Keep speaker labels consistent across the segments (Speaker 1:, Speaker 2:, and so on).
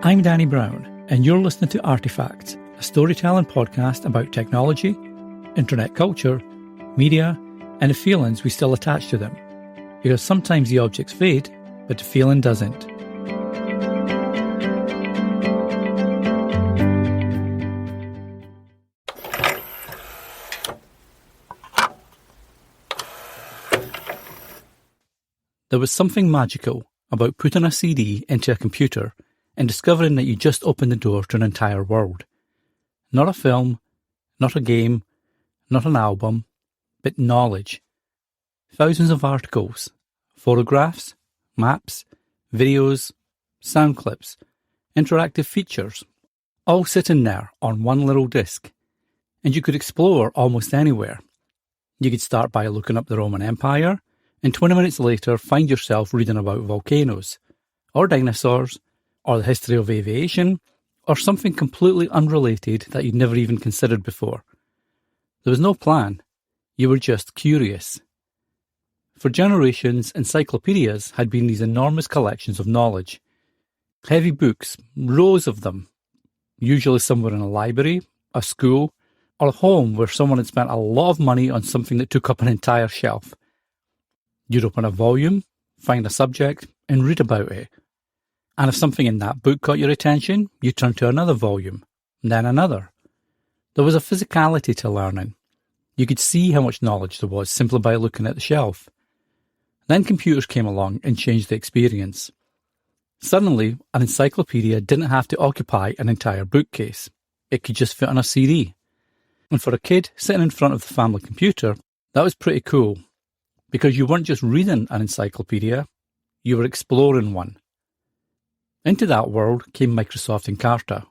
Speaker 1: I'm Danny Brown, and you're listening to Artifacts, a storytelling podcast about technology, internet culture, media, and the feelings we still attach to them. Because sometimes the objects fade, but the feeling doesn't. There was something magical about putting a CD into a computer and discovering that you just opened the door to an entire world. Not a film, not a game, not an album, but knowledge. Thousands of articles, photographs, maps, videos, sound clips, interactive features, all sitting there on one little disc. And you could explore almost anywhere. You could start by looking up the Roman Empire, and 20 minutes later find yourself reading about volcanoes, or dinosaurs, or the history of aviation, or something completely unrelated that you'd never even considered before. There was no plan. You were just curious. For generations, encyclopedias had been these enormous collections of knowledge. Heavy books, rows of them, usually somewhere in a library, a school, or a home where someone had spent a lot of money on something that took up an entire shelf. You'd open a volume, find a subject, and read about it. And if something in that book caught your attention, you turned to another volume, then another. There was a physicality to learning. You could see how much knowledge there was simply by looking at the shelf. Then computers came along and changed the experience. Suddenly, an encyclopedia didn't have to occupy an entire bookcase. It could just fit on a CD. And for a kid sitting in front of the family computer, that was pretty cool. Because you weren't just reading an encyclopedia, you were exploring one. Into that world came Microsoft Encarta,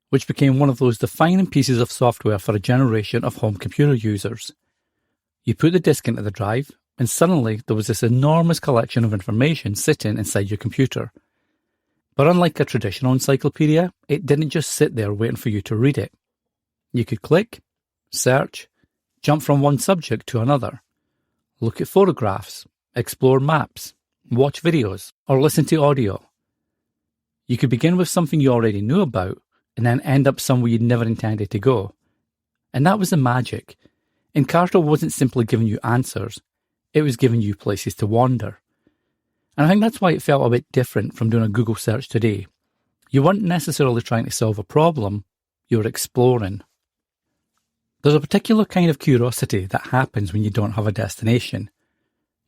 Speaker 1: which became one of those defining pieces of software for a generation of home computer users. You put the disk into the drive, and suddenly there was this enormous collection of information sitting inside your computer. But unlike a traditional encyclopedia, it didn't just sit there waiting for you to read it. You could click, search, jump from one subject to another, look at photographs, explore maps, watch videos, or listen to audio. You could begin with something you already knew about, and then end up somewhere you'd never intended to go. And that was the magic. Encarta wasn't simply giving you answers, it was giving you places to wander. And I think that's why it felt a bit different from doing a Google search today. You weren't necessarily trying to solve a problem, you were exploring. There's a particular kind of curiosity that happens when you don't have a destination.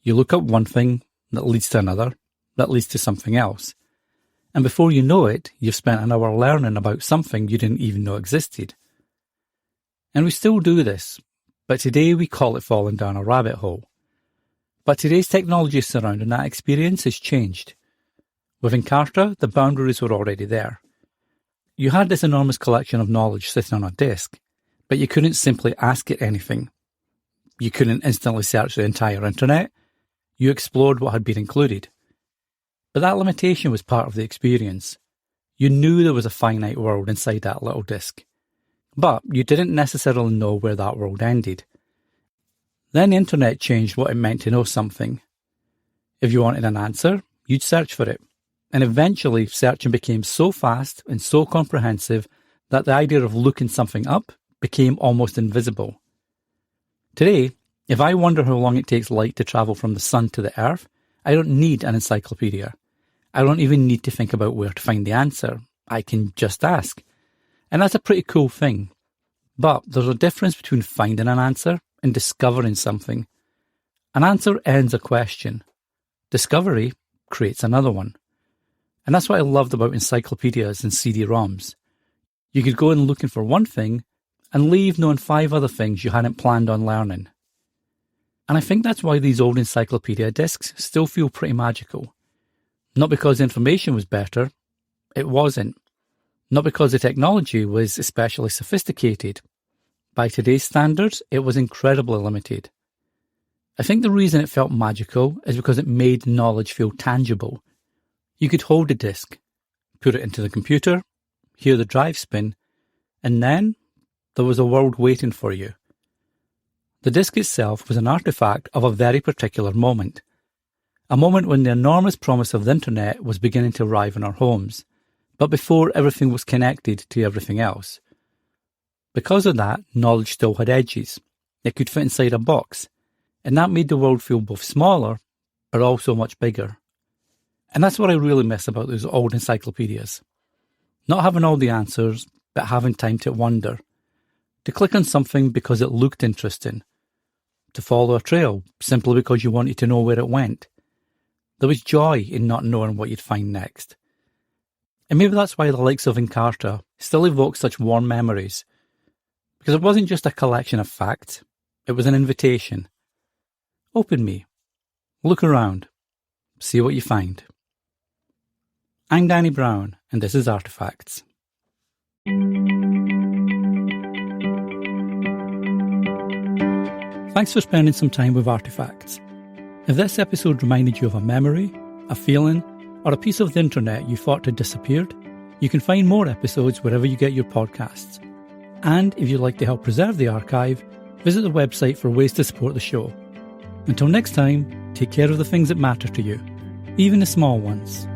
Speaker 1: You look up one thing, that leads to another, that leads to something else. And before you know it, you've spent an hour learning about something you didn't even know existed. And we still do this, but today we call it falling down a rabbit hole. But today's technology surrounding that experience has changed. With Encarta, the boundaries were already there. You had this enormous collection of knowledge sitting on a disk, but you couldn't simply ask it anything. You couldn't instantly search the entire internet. You explored what had been included. But that limitation was part of the experience. You knew there was a finite world inside that little disk. But you didn't necessarily know where that world ended. Then the internet changed what it meant to know something. If you wanted an answer, you'd search for it. And eventually searching became so fast and so comprehensive that the idea of looking something up became almost invisible. Today, if I wonder how long it takes light to travel from the sun to the earth, I don't need an encyclopedia. I don't even need to think about where to find the answer. I can just ask. And that's a pretty cool thing. But there's a difference between finding an answer and discovering something. An answer ends a question. Discovery creates another one. And that's what I loved about encyclopedias and CD-ROMs. You could go in looking for one thing and leave knowing 5 other things you hadn't planned on learning. And I think that's why these old encyclopedia discs still feel pretty magical. Not because the information was better, it wasn't. Not because the technology was especially sophisticated. By today's standards, it was incredibly limited. I think the reason it felt magical is because it made knowledge feel tangible. You could hold a disk, put it into the computer, hear the drive spin, and then there was a world waiting for you. The disk itself was an artifact of a very particular moment. A moment when the enormous promise of the internet was beginning to arrive in our homes, but before everything was connected to everything else. Because of that, knowledge still had edges. It could fit inside a box, and that made the world feel both smaller, but also much bigger. And that's what I really miss about those old encyclopedias. Not having all the answers, but having time to wonder. To click on something because it looked interesting. To follow a trail simply because you wanted to know where it went. There was joy in not knowing what you'd find next. And maybe that's why the likes of Encarta still evoke such warm memories. Because it wasn't just a collection of facts, it was an invitation. Open me. Look around. See what you find. I'm Danny Brown, and this is Artifacts. Thanks for spending some time with Artifacts. If this episode reminded you of a memory, a feeling, or a piece of the internet you thought had disappeared, you can find more episodes wherever you get your podcasts. And if you'd like to help preserve the archive, visit the website for ways to support the show. Until next time, take care of the things that matter to you, even the small ones.